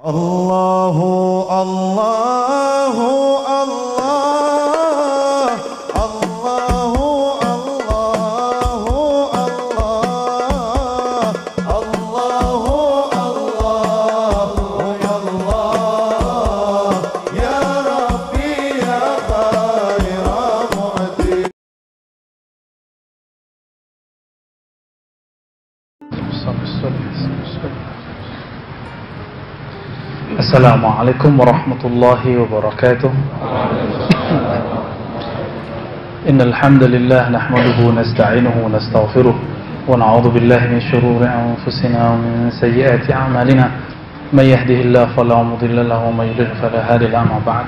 Allahu Allahu Allah, Allahu Allahu Allah, Allahu Allahu Allah, ya Rabbi ya khaira mu'ti. Assalamualaikum warahmatullahi wabarakatuh. Innal hamdalillah nahmaduhu wa nasta'inuhu wa nastaghfiruh wa na'udzu billahi min shururi anfusina wa min sayyiati a'malina. May yahdihillahu fala mudilla lahu wa may yudlil fala hadiya lahu. Ba'd.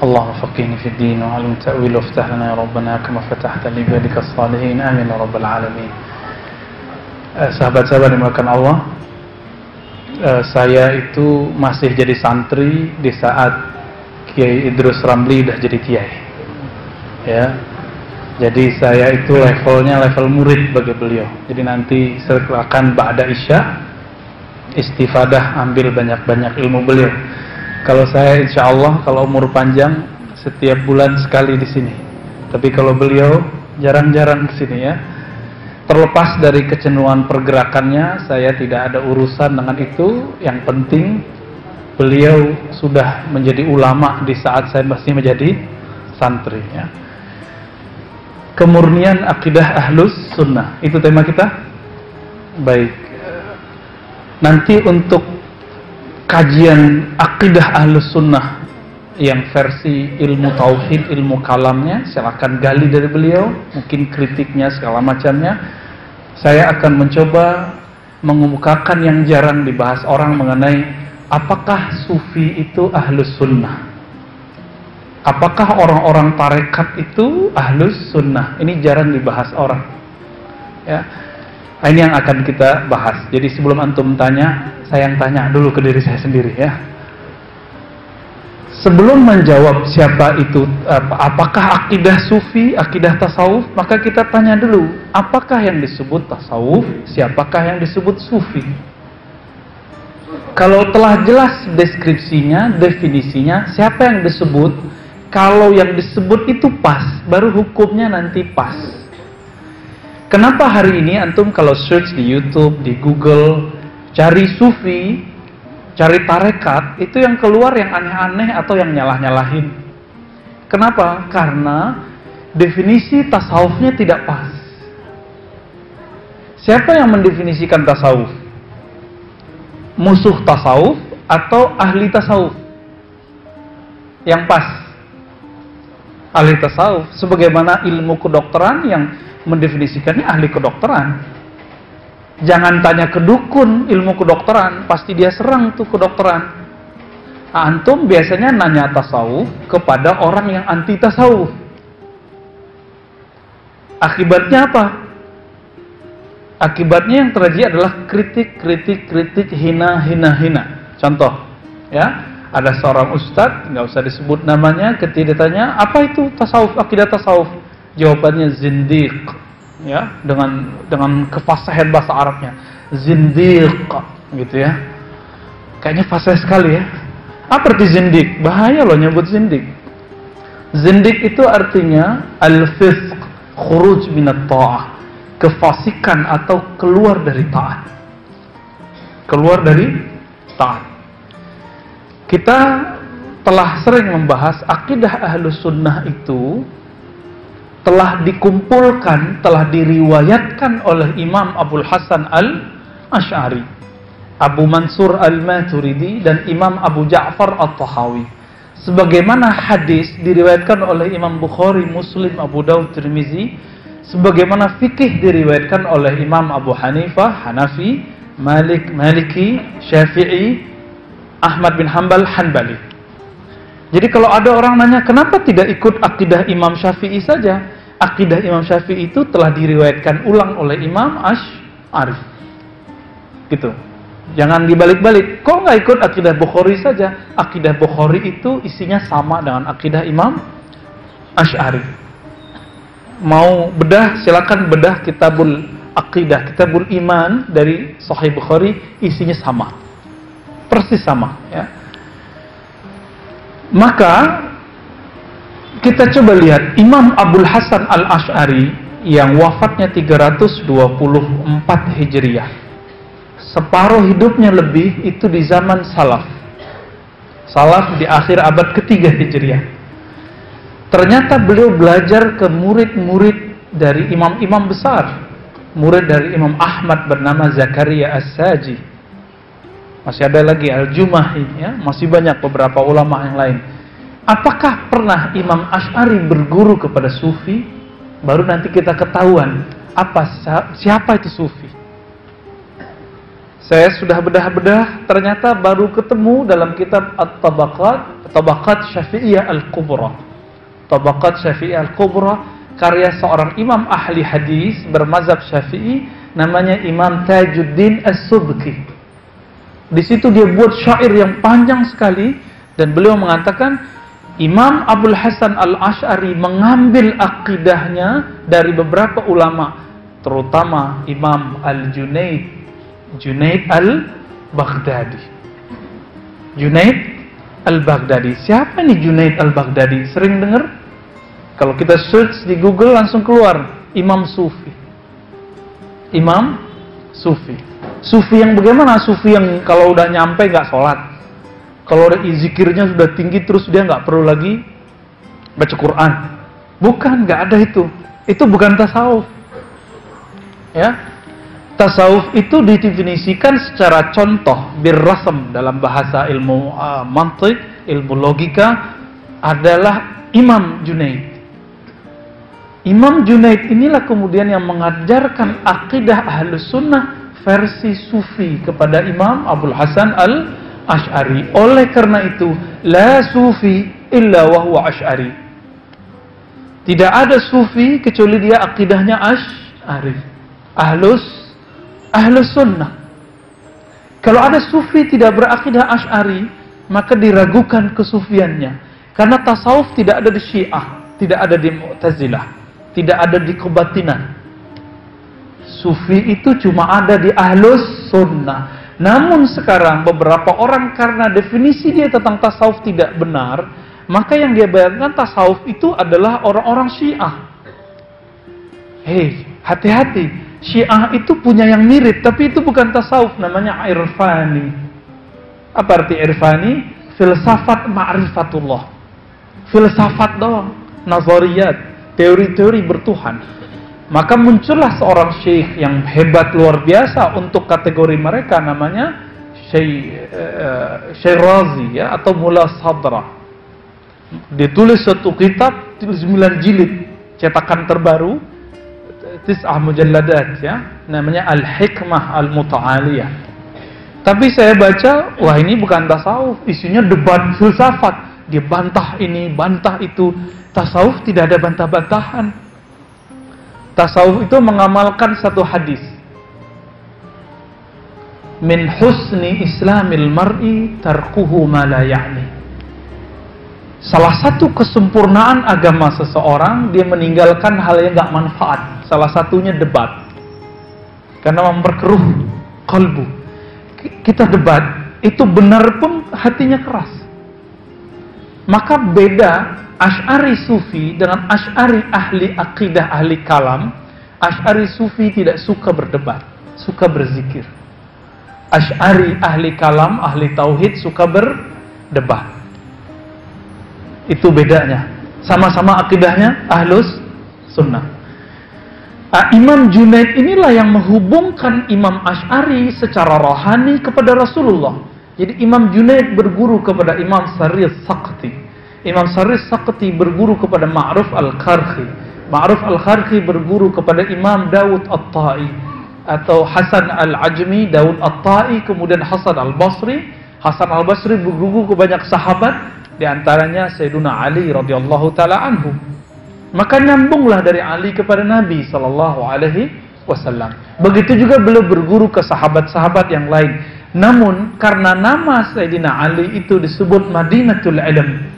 Allahumma faqihni fid din wa 'allim ta'wil waftah lana ya rabbana kama fatahta li ibadika as-salihin. Amin ya rabbal alamin. Sahabat-sahabat dimuliakan Allah, saya itu masih jadi santri di saat Kiai Idrus Ramli udah jadi kiai, ya. Jadi saya itu levelnya level murid bagi beliau. Jadi nanti silakan ba'da isya istifadah, ambil banyak-banyak ilmu beliau. Kalau saya insya Allah kalau umur panjang setiap bulan sekali di sini. Tapi kalau beliau jarang-jarang ke sini ya. Terlepas dari kecenderungan pergerakannya, saya tidak ada urusan dengan itu. Yang penting beliau sudah menjadi ulama di saat saya masih menjadi santri ya. Kemurnian akidah ahlus sunnah, itu tema kita. Baik, nanti untuk kajian akidah ahlus sunnah yang versi ilmu tauhid, ilmu kalamnya, silakan gali dari beliau, mungkin kritiknya segala macamnya. Saya akan mencoba mengemukakan yang jarang dibahas orang mengenai apakah sufi itu ahlus sunnah, apakah orang-orang tarekat itu ahlus sunnah. Ini jarang dibahas orang ya. Ini yang akan kita bahas. Jadi sebelum antum tanya, saya yang tanya dulu ke diri saya sendiri ya. Sebelum menjawab siapa itu, apakah akidah sufi, akidah tasawuf, maka kita tanya dulu, apakah yang disebut tasawuf, siapakah yang disebut sufi. Kalau telah jelas deskripsinya, definisinya, siapa yang disebut, kalau yang disebut itu pas, baru hukumnya nanti pas. Kenapa hari ini antum kalau search di YouTube, di Google, cari sufi, cari tarekat, itu yang keluar yang aneh-aneh atau yang nyalah-nyalahin. Kenapa? Karena definisi tasawufnya tidak pas. Siapa yang mendefinisikan tasawuf? Musuh tasawuf atau ahli tasawuf? Yang pas ahli tasawuf. Sebagaimana ilmu kedokteran yang mendefinisikannya ahli kedokteran. Jangan tanya ke dukun ilmu kedokteran, pasti dia serang tuh kedokteran. Antum biasanya nanya tasawuf kepada orang yang anti tasawuf. Akibatnya apa? Akibatnya yang terjadi adalah kritik, hina. Contoh, ya, ada seorang ustadz, nggak usah disebut namanya, ketika ditanya apa itu tasawuf, akidah tasawuf, jawabannya zindiq. Ya, dengan kefasihan bahasa Arabnya, zindiq gitu ya. Kayaknya fasih sekali ya. Apa arti zindiq? Bahaya loh nyebut zindiq. Zindiq itu artinya al-fisq, khuruj minat ta'ah, kefasikan atau keluar dari taat. Keluar dari taat. Kita telah sering membahas akidah ahlus sunnah itu telah dikumpulkan, telah diriwayatkan oleh Imam Abul Hasan Al-Asy'ari, Abu Mansur Al-Maturidi, dan Imam Abu Ja'far At-Tahawi. Sebagaimana hadis diriwayatkan oleh Imam Bukhari, Muslim, Abu Daud, Tirmizi. Sebagaimana fikih diriwayatkan oleh Imam Abu Hanifah, Hanafi, Maliki, Syafi'i, Ahmad bin Hanbal, Hanbali. Jadi kalau ada orang nanya, kenapa tidak ikut akidah Imam Syafi'i saja? Akidah Imam Syafi'i itu telah diriwayatkan ulang oleh Imam Asy'ari. Gitu. Jangan dibalik-balik. Kok nggak ikut akidah Bukhari saja? Akidah Bukhari itu isinya sama dengan akidah Imam Asy'ari. Mau bedah, silakan bedah kitabul akidah, kitabul iman dari Sahih Bukhari, isinya sama. persis sama, ya. Maka kita coba lihat Imam Abul Hasan Al-Asy'ari yang wafatnya 324 Hijriah. Separuh hidupnya lebih itu di zaman salaf. Salaf di akhir abad ketiga Hijriah. Ternyata beliau belajar ke murid-murid dari imam-imam besar. Murid dari Imam Ahmad bernama Zakaria As-Saji. Masih ada lagi Al-Jumahi, ya. Masih banyak beberapa ulama yang lain. Apakah pernah Imam Asy'ari berguru kepada sufi? Baru nanti kita ketahuan siapa itu sufi. Saya sudah bedah-bedah, ternyata baru ketemu dalam kitab At-Tabaqat Syafi'iyah Al-Kubra. Tabaqat Syafi'iyah Al-Kubra, karya seorang imam ahli hadis bermazhab Syafi'i, namanya Imam Tajuddin As-Subki. Di situ dia buat syair yang panjang sekali, dan beliau mengatakan Imam Abul Hasan Al-Asy'ari mengambil akidahnya dari beberapa ulama, terutama Imam Junaid Al-Baghdadi. Junaid Al-Baghdadi. Siapa nih Junaid Al-Baghdadi? Sering dengar? Kalau kita search di Google langsung keluar Imam Sufi. Imam Sufi. Sufi yang bagaimana? Sufi yang kalau udah nyampe gak sholat. Kalau udah zikirnya sudah tinggi terus dia nggak perlu lagi baca Quran. Bukan, nggak ada itu. Itu bukan tasawuf. Ya, tasawuf itu didefinisikan secara contoh birrasam dalam bahasa ilmu mantiq, ilmu logika adalah Imam Junaid. Imam Junaid inilah kemudian yang mengajarkan akidah Ahlus Sunnah versi Sufi kepada Imam Abul Hasan Al-Asy'ari. Oleh karena itu, la sufi illa wa huwa asy'ari. Tidak ada sufi kecuali dia akidahnya Asy'ari. Ahlus Sunnah. Kalau ada sufi tidak berakidah Asy'ari, maka diragukan kesufiannya. Karena tasawuf tidak ada di Syiah, tidak ada di Mu'tazilah, tidak ada di kebatinan. Sufi itu cuma ada di Ahlus Sunnah. Namun sekarang beberapa orang karena definisi dia tentang tasawuf tidak benar, maka yang dia bayangkan tasawuf itu adalah orang-orang Syiah. Hei, hati-hati. Syiah itu punya yang mirip, tapi itu bukan tasawuf, namanya irfani. Apa arti irfani? Filsafat ma'rifatullah. Filsafat doang, nazariyat, teori-teori bertuhan. Maka muncullah seorang syekh yang hebat luar biasa untuk kategori mereka, namanya Syekh Razi, ya, atau Mullah Sadra. Dia tulis satu kitab 9 jilid, cetakan terbaru, 9 mujalladat, ya, namanya Al-Hikmah Al-Muta'aliyah. Tapi saya baca, wah ini bukan tasawuf, isinya debat filsafat. Dia bantah ini, bantah itu. Tasawuf tidak ada bantah-bantahan. Tasawuf itu mengamalkan satu hadis. Min husni islamil mar'i tarkuhu ma la ya'ni. Salah satu kesempurnaan agama seseorang, dia meninggalkan hal yang gak manfaat. Salah satunya debat. Karena memperkeruh kalbu. Kita debat, itu benar pun hatinya keras. Maka beda Asy'ari Sufi dengan Asy'ari ahli akidah, ahli kalam. Asy'ari Sufi tidak suka berdebat, suka berzikir. Asy'ari ahli kalam, ahli tauhid suka berdebat. Itu bedanya. Sama-sama akidahnya Ahlus Sunnah. Imam Junaid inilah yang menghubungkan Imam Asy'ari secara rohani kepada Rasulullah. Jadi Imam Junaid berguru kepada Imam Sarri As-Saqti. Imam Sarri As-Saqti berguru kepada Ma'ruf Al-Qarhi. Ma'ruf Al-Qarhi berguru kepada Imam Dawud At-Ta'i atau Hasan Al-Ajmi, Dawud At-Ta'i, kemudian Hasan Al-Basri. Hasan Al-Basri berguru ke banyak sahabat, di antaranya Sayyiduna Ali radhiyallahu taala anhu. Maka nyambunglah dari Ali kepada Nabi sallallahu alaihi wasallam. Begitu juga beliau berguru ke sahabat-sahabat yang lain. Namun karena nama Sayyidina Ali itu disebut Madinatul Ilm,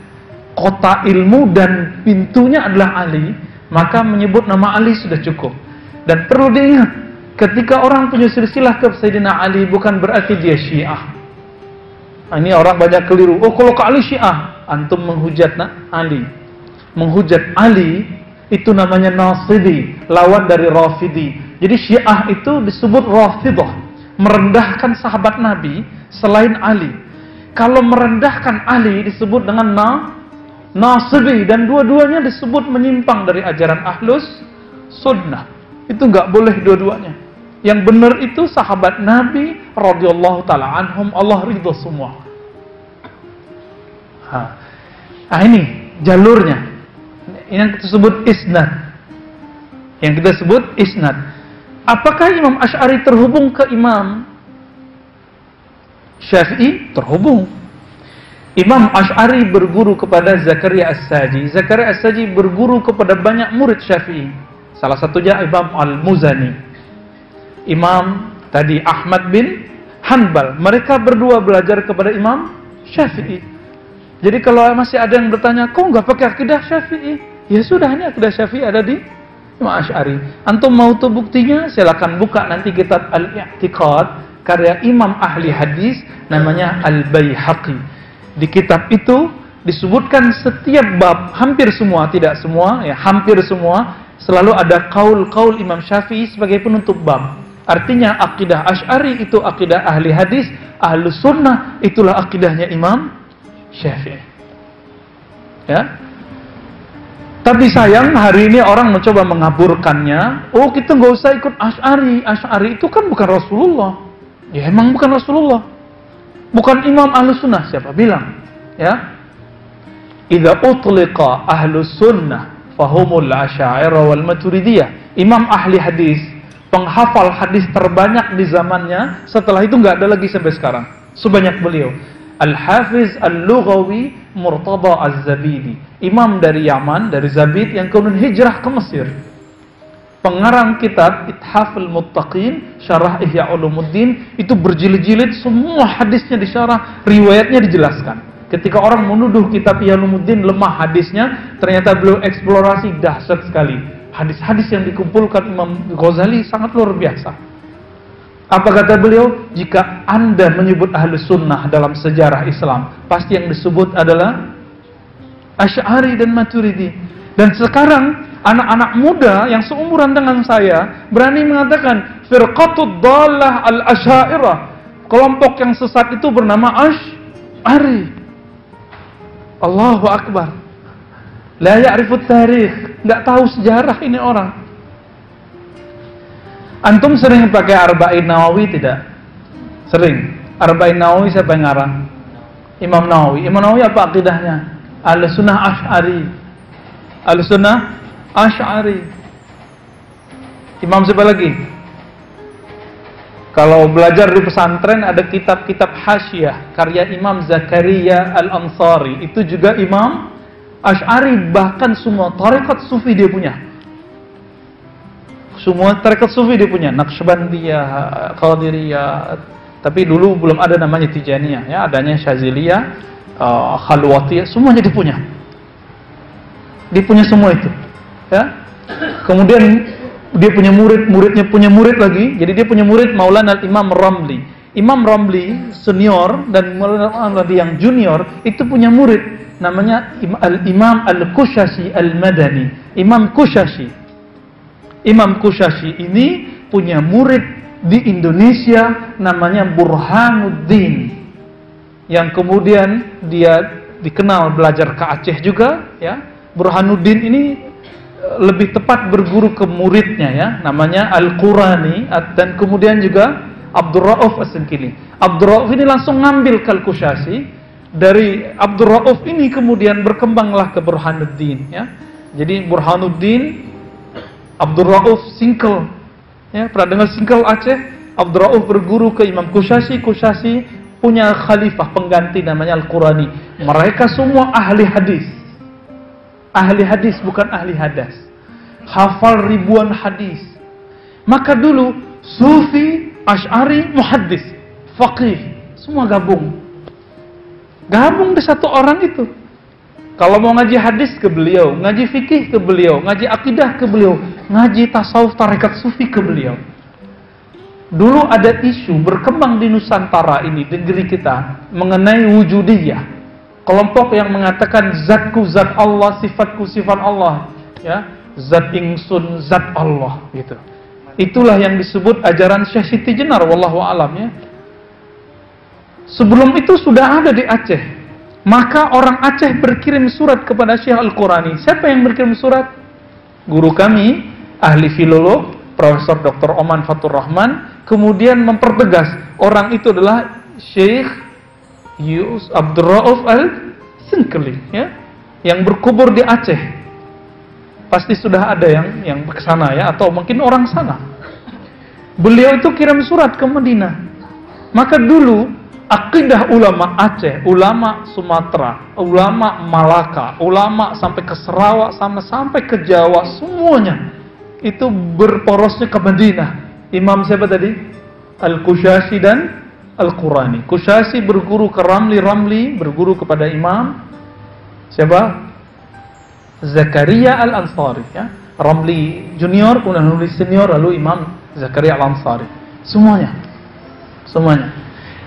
kota ilmu, dan pintunya adalah Ali, maka menyebut nama Ali sudah cukup. Dan perlu diingat, ketika orang punya silsilah ke Sayyidina Ali bukan berarti dia Syiah. Nah, ini orang banyak keliru. Oh, kalau ke Ali Syiah, antum menghujat Ali. Menghujat Ali itu namanya Nasibi, lawan dari Rafidi. Jadi Syiah itu disebut Rafidah, merendahkan sahabat Nabi selain Ali. Kalau merendahkan Ali disebut dengan Nasibi, dan dua-duanya disebut menyimpang dari ajaran Ahlus Sunnah. Itu nggak boleh dua-duanya. Yang benar itu sahabat Nabi radhiyallahu taala anhum, Allah ridho semua. Nah, ini jalurnya. Ini yang kita sebut isnad. Yang kita sebut isnad. Apakah Imam Asy'ari terhubung ke Imam Syafi'i? Terhubung. Imam Asy'ari berguru kepada Zakaria As-Saji. Zakaria As-Saji berguru kepada banyak murid Syafi'i. Salah satunya Imam Al-Muzani. Imam tadi Ahmad bin Hanbal. Mereka berdua belajar kepada Imam Syafi'i. Jadi kalau masih ada yang bertanya, kok nggak pakai akidah Syafi'i? Ya sudah, ini akidah Syafi'i ada di Imam Asy'ari. Antum mau tuh buktinya? Silakan buka nanti kitab Al-I'tiqad karya Imam ahli hadis namanya Al-Baihaqi. Di kitab itu disebutkan setiap bab, hampir semua, tidak semua, ya hampir semua, selalu ada kaul-kaul Imam Syafi'i sebagai penutup bab. Artinya akidah Asy'ari itu akidah ahli hadis, Ahlus Sunnah itulah akidahnya Imam Syafi'i. Ya. Tapi sayang hari ini orang mencoba mengaburkannya. Oh, kita nggak usah ikut Asy'ari. Asy'ari itu kan bukan Rasulullah. Ya emang bukan Rasulullah. Bukan Imam Ahlus Sunnah, siapa bilang? Ya. Idza utliqa Ahlus Sunnah fahumul Asy'ariyah wal Maturidiyah. Imam ahli hadis, penghafal hadis terbanyak di zamannya. Setelah itu nggak ada lagi sampai sekarang. Sebanyak beliau. Al-Hafiz Al-Lughawi Murtada Az-Zabidi, imam dari Yaman, dari Zabid, yang kemudian hijrah ke Mesir. Pengarang kitab Ithaful Muttaqin, Syarah Ihya Ulumuddin, itu berjilid-jilid, semua hadisnya disyarah, riwayatnya dijelaskan. Ketika orang menuduh kitab Ihya Ulumuddin lemah hadisnya, ternyata beliau eksplorasi dahsyat sekali. Hadis-hadis yang dikumpulkan Imam Ghazali sangat luar biasa. Apa kata beliau? Jika Anda menyebut Ahlus Sunnah dalam sejarah Islam, pasti yang disebut adalah Asy'ari dan Maturidi. Dan sekarang anak-anak muda yang seumuran dengan saya berani mengatakan firqatud dhalah al-Asy'ariyah. Kelompok yang sesat itu bernama Asy'ari. Allahu Akbar. La ya'rifut tarikh, enggak tahu sejarah ini orang. Antum sering pakai Arba'in Nawawi tidak? Sering. Arba'in Nawawi siapa yang ngarang? Imam Nawawi. Imam Nawawi apa akidahnya? Ahlus Sunnah Asy'ari. Ahlus Sunnah Asy'ari. Imam siapa lagi? Kalau belajar di pesantren ada kitab-kitab Hasyiah karya Imam Zakaria Al-Ansari. Itu juga Imam Asy'ari, bahkan semua tarekat sufi dia punya. Semua tarekat sufi dia punya, Naqsyabandiyah, Qadiriyah, tapi dulu belum ada namanya Tijaniyah, ya, adanya Syaziliyah, Khalwatiyah, semuanya dia punya. Dia punya semua itu, ya. Kemudian dia punya murid, muridnya punya murid lagi, jadi dia punya murid Maulana Imam Ramli. Imam Ramli senior dan Maulana Ramli yang junior itu punya murid, namanya Imam Al-Kushashi Al-Madani. Imam Kushashi. Imam Kushashi ini punya murid di Indonesia namanya Burhanuddin, yang kemudian dia dikenal belajar ke Aceh juga, ya. Burhanuddin ini lebih tepat berguru ke muridnya, ya, namanya Al-Qurani, dan kemudian juga Abdul Rauf As-Sinkili. Abdul Rauf ini langsung ngambil Al-Kushashi. Dari Abdul Rauf ini kemudian berkembanglah ke Burhanuddin, ya. Jadi Burhanuddin, Abdul Rauf Singkel, ya, pernah dengar Singkel Aceh? Abdul Rauf berguru ke Imam Kushashi. Kushashi punya khalifah pengganti namanya Al-Qurani. Mereka semua ahli hadis. Ahli hadis, bukan ahli hadas. Hafal ribuan hadis. Maka dulu Sufi, Asy'ari, Muhaddis, Faqih, semua gabung. Gabung di satu orang itu. Kalau mau ngaji hadis ke beliau, ngaji fikih ke beliau, ngaji akidah ke beliau, ngaji tasawuf tarekat sufi ke beliau. Dulu ada isu berkembang di Nusantara ini, di negeri kita, mengenai wujudiyah. Kelompok yang mengatakan zatku zat Allah, sifatku sifat Allah, ya, zat ingsun zat Allah, gitu. Itulah yang disebut ajaran Syekh Siti Jenar, wallahu alam, ya. Sebelum itu sudah ada di Aceh. Maka orang Aceh berkirim surat kepada Syekh Al-Qurani. Siapa yang berkirim surat? Guru kami, ahli filolog, Profesor Dr. Oman Fatur Rahman, kemudian mempertegas orang itu adalah Syekh Yus Abdul Rauf Al-Sengkeli, ya, yang berkubur di Aceh. Pasti sudah ada yang ke sana, ya, atau mungkin orang sana. Beliau itu kirim surat ke Madinah. Maka dulu akidah ulama Aceh, ulama Sumatera, ulama Malaka, ulama sampai ke Sarawak, sampai ke Jawa, semuanya itu berporosnya ke Madinah. Imam siapa tadi? Al-Kushasi dan Al-Qurani. Kushasi berguru ke Ramli berguru kepada Imam siapa? Zakaria Al-Ansari, ya. Ramli junior, kemudian Ramli senior, lalu Imam Zakaria Al-Ansari. Semuanya.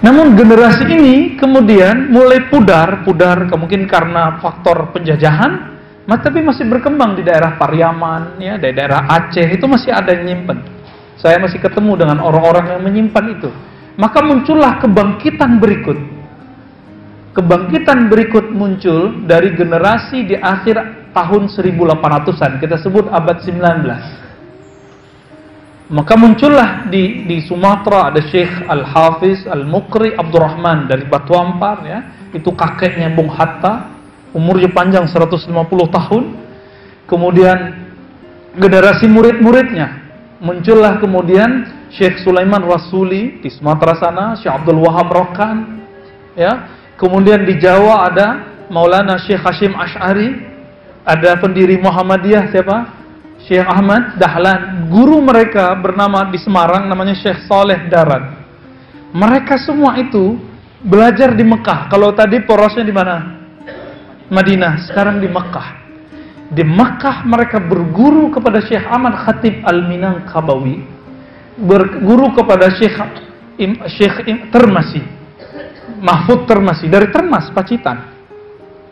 Namun generasi ini kemudian mulai pudar mungkin karena faktor penjajahan, tapi masih berkembang di daerah Pariaman, ya, di daerah Aceh itu masih ada yang nyimpen. Saya masih ketemu dengan orang-orang yang menyimpan itu. Maka muncullah kebangkitan berikut. Kebangkitan berikut muncul dari generasi di akhir tahun 1800-an, kita sebut abad 19. Maka muncullah di Sumatera ada Syekh Al-Hafiz Al-Muqri Abdurrahman dari Batu Ampar, ya. Itu kakeknya Bung Hatta, umurnya panjang 150 tahun. Kemudian generasi murid-muridnya muncullah kemudian Syekh Sulaiman Rasuli di Sumatera sana, Syekh Abdul Wahab Rokan, ya. Kemudian di Jawa ada Maulana Syekh Hashim Ash'ari, ada pendiri Muhammadiyah siapa? Syekh Ahmad Dahlan. Guru mereka bernama di Semarang namanya Syekh Saleh Darat. Mereka semua itu belajar di Mekah. Kalau tadi porosnya di mana? Madinah, sekarang di Mekah. Di Mekah mereka berguru kepada Syekh Ahmad Khatib Al-Minangkabawi, berguru kepada Syekh Termasi, Mahfud Termasi, dari Termas, Pacitan.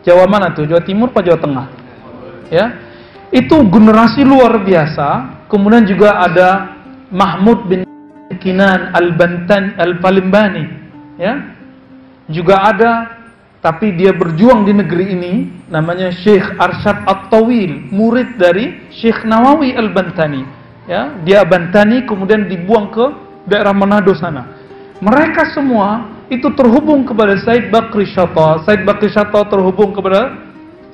Jawa mana tuh? Jawa Timur apa Jawa Tengah? Ya. Itu generasi luar biasa. Kemudian juga ada Mahmud bin Kinan Al-Palimbani, ya. Juga ada, tapi dia berjuang di negeri ini, namanya Syekh Arsyad At-Tawil, murid dari Syekh Nawawi Al-Bantani, ya. Dia Bantani kemudian dibuang ke daerah Manado sana. Mereka semua itu terhubung kepada Said Bakri Shatta. Said Bakri Shatta terhubung kepada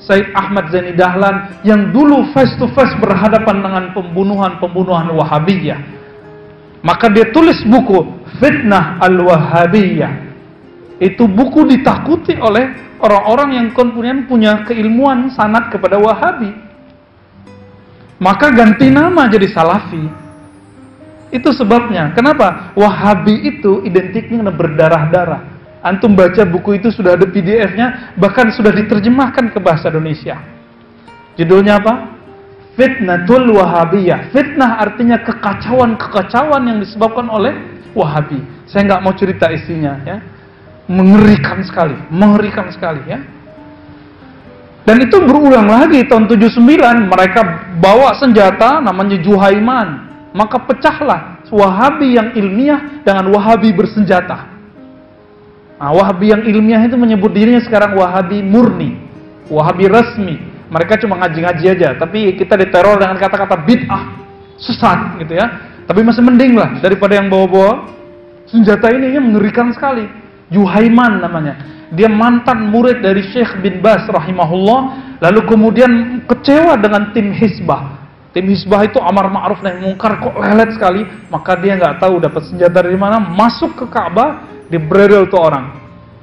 Said Ahmad Zaini Dahlan yang dulu face to face berhadapan dengan pembunuhan Wahabiyah. Maka dia tulis buku Fitnah Al-Wahabiyah. Itu buku ditakuti oleh orang-orang yang kemudian punya keilmuan sanad kepada Wahabi. Maka ganti nama jadi Salafi. Itu sebabnya. Kenapa? Wahabi itu identiknya berdarah-darah. Antum baca buku itu sudah ada PDF-nya, bahkan sudah diterjemahkan ke bahasa Indonesia. Judulnya apa? Fitnatul Wahabiyah. Fitnah artinya kekacauan yang disebabkan oleh Wahabi. Saya nggak mau cerita isinya, ya. Mengerikan sekali, ya. Dan itu berulang lagi tahun 79, mereka bawa senjata namanya Juhaiman. Maka pecahlah Wahabi yang ilmiah dengan Wahabi bersenjata. Nah, Wahabi yang ilmiah itu menyebut dirinya sekarang Wahabi murni, Wahabi resmi. Mereka cuma ngaji-ngaji aja, tapi kita diteror dengan kata-kata bid'ah, sesat gitu, ya. Tapi masih mending lah daripada yang bawa-bawa senjata ini, yang mengerikan sekali. Juhaiman namanya. Dia mantan murid dari Syekh bin Baz rahimahullah, lalu kemudian kecewa dengan tim Hizbah. Tim Hizbah itu amar ma'ruf nahi mungkar, kok lelet sekali. Maka dia nggak tahu dapat senjata dari mana, masuk ke Ka'bah, dibredel tuh orang.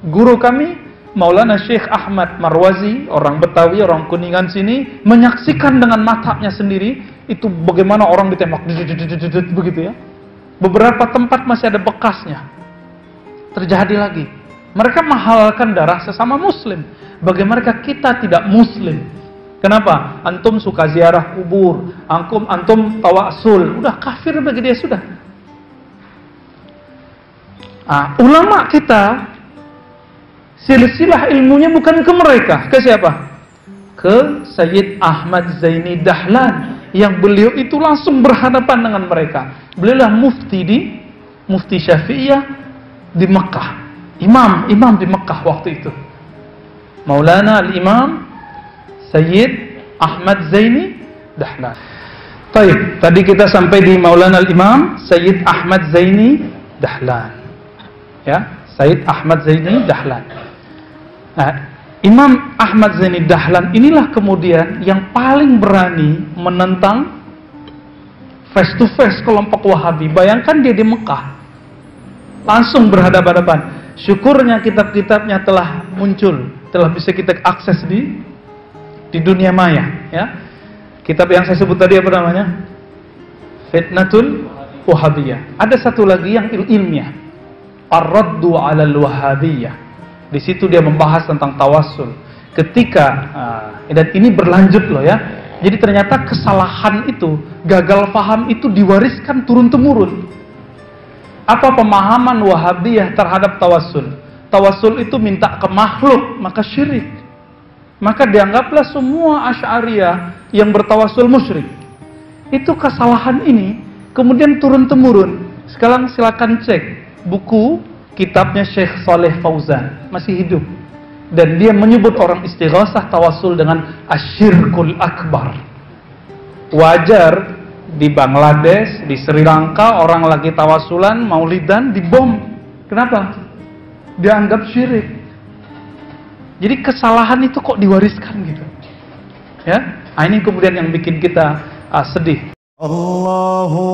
Guru kami Maulana Syekh Ahmad Marwazi, orang Betawi, orang Kuningan sini, menyaksikan dengan matanya sendiri itu bagaimana orang ditembak begitu, ya. Beberapa tempat masih ada bekasnya. Terjadi lagi. Mereka menghalalkan darah sesama muslim. Bagaimana kita tidak muslim? Kenapa? Antum suka ziarah kubur, antum tawassul, udah kafir bagi dia sudah. Ulama kita silsilah ilmunya bukan ke mereka, ke siapa? Ke Sayyid Ahmad Zaini Dahlan, yang beliau itu langsung berhadapan dengan mereka. Beliaulah mufti Syafi'iyah di Mekah, imam di Mekah waktu itu. Maulana al-Imam Sayyid Ahmad Zaini Dahlan. Baik, tadi kita sampai di Maulana al-Imam Sayyid Ahmad Zaini Dahlan. Ya, Sayyid Ahmad Zaini Dahlan. Nah, Imam Ahmad Zaini Dahlan inilah kemudian yang paling berani menentang face to face kelompok Wahabi. Bayangkan dia di Mekah, langsung berhadapan-hadapan. Syukurnya kitab-kitabnya telah muncul, telah bisa kita akses di dunia maya. Ya, kitab yang saya sebut tadi apa namanya? Fitnatul Wahabiyah. Ada satu lagi yang ilmiah, Ar-Raddu 'alal Wahabiyah. Di situ dia membahas tentang tawassul. Ketika dan ini berlanjut loh ya. Jadi ternyata kesalahan itu, gagal paham itu diwariskan turun-temurun. Apa pemahaman Wahabiyah terhadap tawassul? Tawassul itu minta ke makhluk, maka syirik. Maka dianggaplah semua Asy'ariyah yang bertawassul musyrik. Itu kesalahan ini kemudian turun-temurun. Sekarang silakan cek buku kitabnya Syekh Saleh Fauzan, masih hidup, dan dia menyebut orang istighasah tawassul dengan asyirkul akbar. Wajar di Bangladesh, di Sri Lanka, orang lagi tawassulan, maulidan, dibom. Kenapa? Dianggap syirik. Jadi kesalahan itu kok diwariskan gitu, ya? Ini kemudian yang bikin kita sedih. Allahu